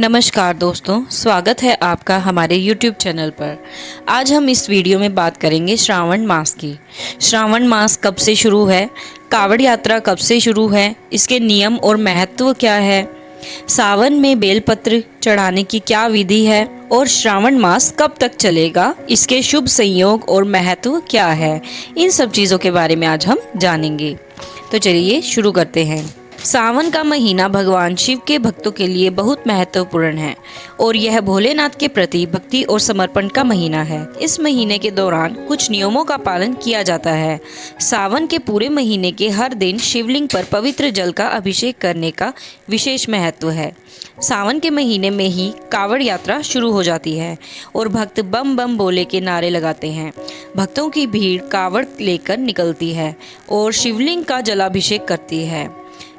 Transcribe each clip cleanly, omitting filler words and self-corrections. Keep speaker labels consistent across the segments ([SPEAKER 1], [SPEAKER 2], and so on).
[SPEAKER 1] नमस्कार दोस्तों, स्वागत है आपका हमारे YouTube चैनल पर। आज हम इस वीडियो में बात करेंगे श्रावण मास की। श्रावण मास कब से शुरू है, कावड़ यात्रा कब से शुरू है, इसके नियम और महत्व क्या है, सावन में बेलपत्र चढ़ाने की क्या विधि है और श्रावण मास कब तक चलेगा, इसके शुभ संयोग और महत्व क्या है, इन सब चीज़ों के बारे में आज हम जानेंगे। तो चलिए शुरू करते हैं। सावन का महीना भगवान शिव के भक्तों के लिए बहुत महत्वपूर्ण है और यह भोलेनाथ के प्रति भक्ति और समर्पण का महीना है। इस महीने के दौरान कुछ नियमों का पालन किया जाता है। सावन के पूरे महीने के हर दिन शिवलिंग पर पवित्र जल का अभिषेक करने का विशेष महत्व है। सावन के महीने में ही कावड़ यात्रा शुरू हो जाती है और भक्त बम बम बोले के नारे लगाते हैं। भक्तों की भीड़ कावड़ लेकर निकलती है और शिवलिंग का जलाभिषेक करती है।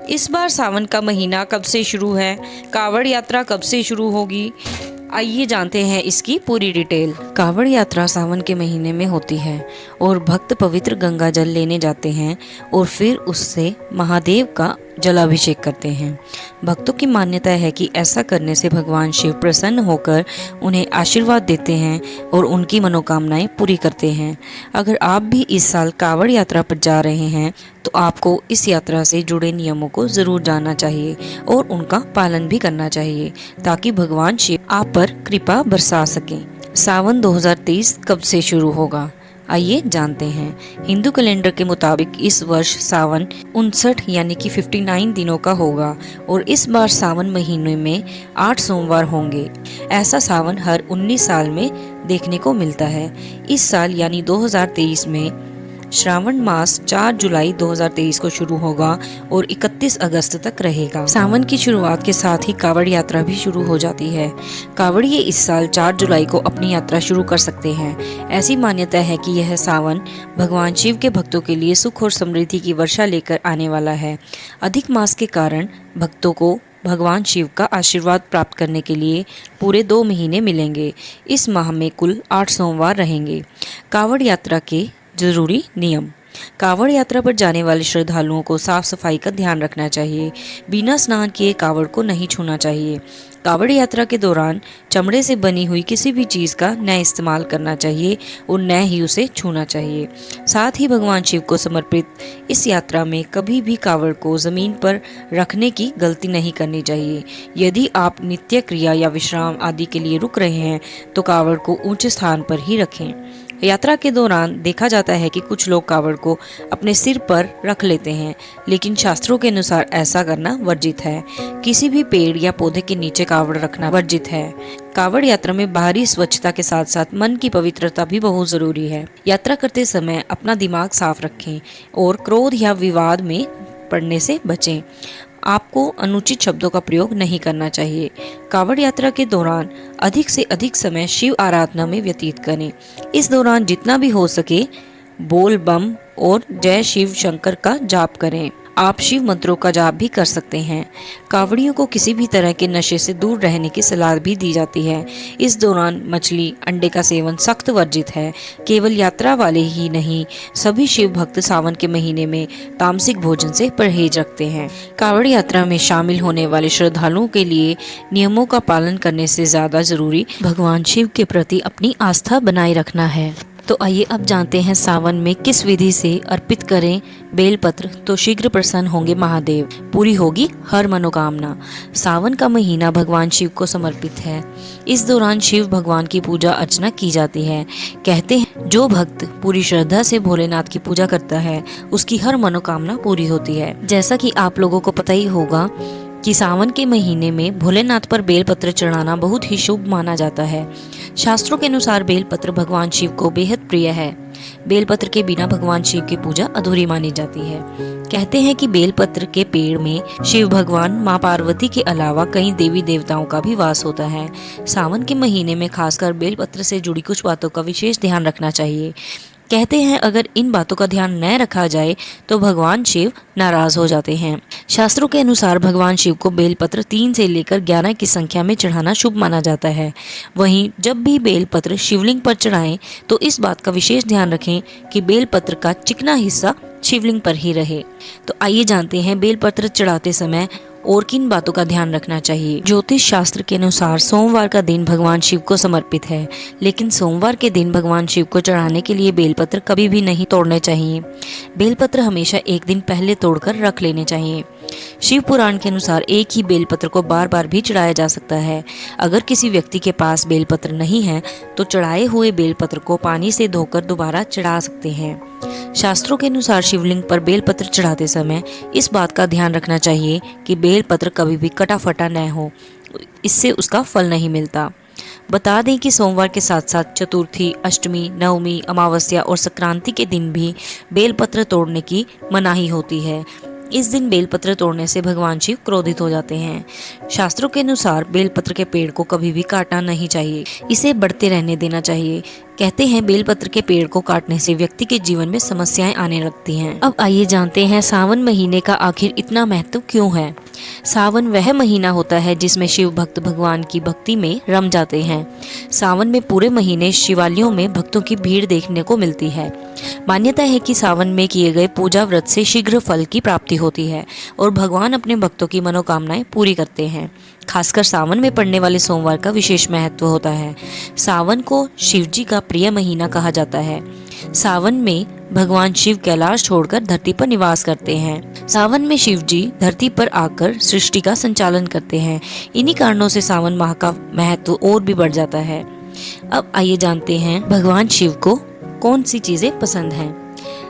[SPEAKER 1] इस बार सावन का महीना कब से शुरू है, कावड़ यात्रा कब से शुरू होगी, आइए जानते हैं इसकी पूरी डिटेल। कावड़ यात्रा सावन के महीने में होती है और भक्त पवित्र गंगा जल लेने जाते हैं और फिर उससे महादेव का जलाभिषेक करते हैं। भक्तों की मान्यता है कि ऐसा करने से भगवान शिव प्रसन्न होकर उन्हें आशीर्वाद देते हैं और उनकी मनोकामनाएं पूरी करते हैं। अगर आप भी इस साल कावड़ यात्रा पर जा रहे हैं तो आपको इस यात्रा से जुड़े नियमों को जरूर जानना चाहिए और उनका पालन भी करना चाहिए ताकि भगवान शिव आप पर कृपा बरसा सकें। सावन 2023 कब से शुरू होगा, आइए जानते हैं। हिंदू कैलेंडर के मुताबिक इस वर्ष सावन 59 यानी कि 59 दिनों का होगा और इस बार सावन महीने में 8 सोमवार होंगे। ऐसा सावन हर 19 साल में देखने को मिलता है। इस साल यानी 2023 में श्रावण मास 4 जुलाई 2023 को शुरू होगा और 31 अगस्त तक रहेगा। सावन की शुरुआत के साथ ही कावड़ यात्रा भी शुरू हो जाती है। कावड़िए इस साल 4 जुलाई को अपनी यात्रा शुरू कर सकते हैं। ऐसी मान्यता है कि यह सावन भगवान शिव के भक्तों के लिए सुख और समृद्धि की वर्षा लेकर आने वाला है। अधिक मास के कारण भक्तों को भगवान शिव का आशीर्वाद प्राप्त करने के लिए पूरे 2 महीने मिलेंगे। इस माह में कुल 8 सोमवार रहेंगे। कावड़ यात्रा के जरूरी नियम। कावड़ यात्रा पर जाने वाले श्रद्धालुओं को साफ सफाई का ध्यान रखना चाहिए। बिना स्नान किए कावड़ को नहीं छूना चाहिए। कावड़ यात्रा के दौरान चमड़े से बनी हुई किसी भी चीज़ का न इस्तेमाल करना चाहिए और न ही उसे छूना चाहिए। साथ ही भगवान शिव को समर्पित इस यात्रा में कभी भी कावड़ को ज़मीन पर रखने की गलती नहीं करनी चाहिए। यदि आप नित्य क्रिया या विश्राम आदि के लिए रुक रहे हैं तो कावड़ को ऊंचे स्थान पर ही रखें। यात्रा के दौरान देखा जाता है कि कुछ लोग कावड़ को अपने सिर पर रख लेते हैं, लेकिन शास्त्रों के अनुसार ऐसा करना वर्जित है। किसी भी पेड़ या पौधे के नीचे कावड़ रखना वर्जित है। कावड़ यात्रा में बाहरी स्वच्छता के साथ साथ मन की पवित्रता भी बहुत जरूरी है। यात्रा करते समय अपना दिमाग साफ रखें और क्रोध या विवाद में पड़ने से बचें। आपको अनुचित शब्दों का प्रयोग नहीं करना चाहिए। कावड़ यात्रा के दौरान अधिक से अधिक समय शिव आराधना में व्यतीत करें। इस दौरान जितना भी हो सके बोल बम और जय शिव शंकर का जाप करें। आप शिव मंत्रों का जाप भी कर सकते हैं। कावड़ियों को किसी भी तरह के नशे से दूर रहने की सलाह भी दी जाती है। इस दौरान मछली, अंडे का सेवन सख्त वर्जित है। केवल यात्रा वाले ही नहीं, सभी शिव भक्त सावन के महीने में तामसिक भोजन से परहेज रखते हैं। कावड़ यात्रा में शामिल होने वाले श्रद्धालुओं के लिए नियमों का पालन करने से ज्यादा जरूरी भगवान शिव के प्रति अपनी आस्था बनाए रखना है। तो आइए अब जानते हैं सावन में किस विधि से अर्पित करें बेलपत्र तो शीघ्र प्रसन्न होंगे महादेव, पूरी होगी हर मनोकामना। सावन का महीना भगवान शिव को समर्पित है। इस दौरान शिव भगवान की पूजा अर्चना की जाती है। कहते हैं जो भक्त पूरी श्रद्धा से भोलेनाथ की पूजा करता है उसकी हर मनोकामना पूरी होती है। जैसा कि आप लोगों को पता ही होगा कि सावन के महीने में भोलेनाथ पर बेलपत्र चढ़ाना बहुत ही शुभ माना जाता है। शास्त्रों के अनुसार बेलपत्र भगवान शिव को बेहद प्रिय है। बेलपत्र के बिना भगवान शिव की पूजा अधूरी मानी जाती है। कहते हैं कि बेलपत्र के पेड़ में शिव भगवान, माँ पार्वती के अलावा कई देवी देवताओं का भी वास होता है। सावन के महीने में खासकर बेलपत्र से जुड़ी कुछ बातों का विशेष ध्यान रखना चाहिए। कहते हैं अगर इन बातों का ध्यान न रखा जाए तो भगवान शिव नाराज हो जाते हैं। शास्त्रों के अनुसार भगवान शिव को बेलपत्र 3 से लेकर 11 की संख्या में चढ़ाना शुभ माना जाता है। वहीं जब भी बेलपत्र शिवलिंग पर चढ़ाएं तो इस बात का विशेष ध्यान रखें कि बेलपत्र का चिकना हिस्सा शिवलिंग पर ही रहे। तो आइए जानते हैं बेलपत्र चढ़ाते समय और किन बातों का ध्यान रखना चाहिए। ज्योतिष शास्त्र के अनुसार सोमवार का दिन भगवान शिव को समर्पित है, लेकिन सोमवार के दिन भगवान शिव को चढ़ाने के लिए बेलपत्र कभी भी नहीं तोड़ने चाहिए। बेलपत्र हमेशा एक दिन पहले तोड़कर रख लेने चाहिए। शिव पुराण के अनुसार एक ही बेलपत्र को बार बार भी चढ़ाया जा सकता है। अगर किसी व्यक्ति के पास बेलपत्र नहीं है तो चढ़ाए हुए बेलपत्र को पानी से धोकर दोबारा चढ़ा सकते हैं। शास्त्रों के अनुसार शिवलिंग पर बेलपत्र चढ़ाते समय इस बात का ध्यान रखना चाहिए कि बेलपत्र कभी भी कटा फटा न हो, इससे उसका फल नहीं मिलता। बता दें कि सोमवार के साथ साथ चतुर्थी, अष्टमी, नवमी, अमावस्या और संक्रांति के दिन भी बेलपत्र तोड़ने की मनाही होती है। इस दिन बेलपत्र तोड़ने से भगवान शिव क्रोधित हो जाते हैं। शास्त्रों के अनुसार बेलपत्र के पेड़ को कभी भी काटना नहीं चाहिए, इसे बढ़ते रहने देना चाहिए। कहते हैं बेलपत्र के पेड़ को काटने से व्यक्ति के जीवन में समस्याएं आने लगती हैं। अब आइए जानते हैं सावन महीने का आखिर इतना महत्व क्यों है। सावन वह महीना होता है जिसमें शिव भक्त भगवान की भक्ति में रम जाते हैं। सावन में पूरे महीने शिवालयों में भक्तों की भीड़ देखने को मिलती है। मान्यता है कि सावन में किए गए पूजा व्रत से शीघ्र फल की प्राप्ति होती है और भगवान अपने भक्तों की मनोकामनाएं पूरी करते हैं। खासकर सावन में पड़ने वाले सोमवार का विशेष महत्व होता है। सावन को शिवजी का प्रिय महीना कहा जाता है। सावन में भगवान शिव कैलाश छोड़कर धरती पर निवास करते हैं। सावन में शिव जी धरती पर आकर सृष्टि का संचालन करते हैं। इन्हीं कारणों से सावन माह का महत्व और भी बढ़ जाता है। अब आइए जानते हैं भगवान शिव को कौन सी चीजें पसंद हैं।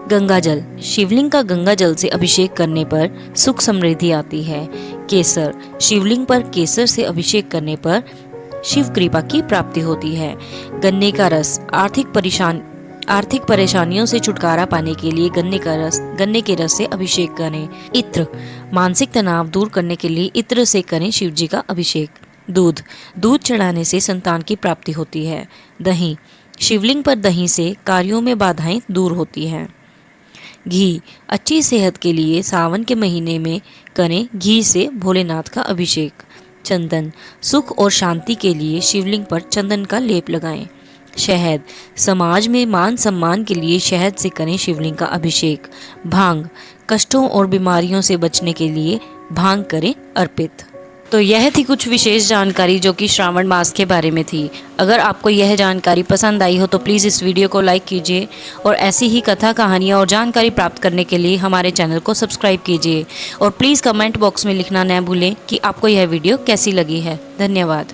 [SPEAKER 1] गंगा जल, शिवलिंग का गंगा जल से अभिषेक करने पर सुख समृद्धि आती है। केसर, शिवलिंग पर केसर से अभिषेक करने पर शिव कृपा की प्राप्ति होती है। गन्ने का रस, आर्थिक परेशानियों से छुटकारा पाने के लिए गन्ने के रस से अभिषेक करें। इत्र, मानसिक तनाव दूर करने के लिए इत्र से करें शिव जी का अभिषेक। दूध चढ़ाने से संतान की प्राप्ति होती है। दही, शिवलिंग पर दही से कार्यों में बाधाएं दूर होती हैं। घी, अच्छी सेहत के लिए सावन के महीने में करें घी से भोलेनाथ का अभिषेक। चंदन, सुख और शांति के लिए शिवलिंग पर चंदन का लेप लगाएं। शहद, समाज में मान सम्मान के लिए शहद से करें शिवलिंग का अभिषेक। भांग, कष्टों और बीमारियों से बचने के लिए भांग करें अर्पित। तो यह थी कुछ विशेष जानकारी जो कि श्रावण मास के बारे में थी। अगर आपको यह जानकारी पसंद आई हो तो प्लीज़ इस वीडियो को लाइक कीजिए और ऐसी ही कथा, कहानियाँ और जानकारी प्राप्त करने के लिए हमारे चैनल को सब्सक्राइब कीजिए। और प्लीज़ कमेंट बॉक्स में लिखना न भूलें कि आपको यह वीडियो कैसी लगी है। धन्यवाद।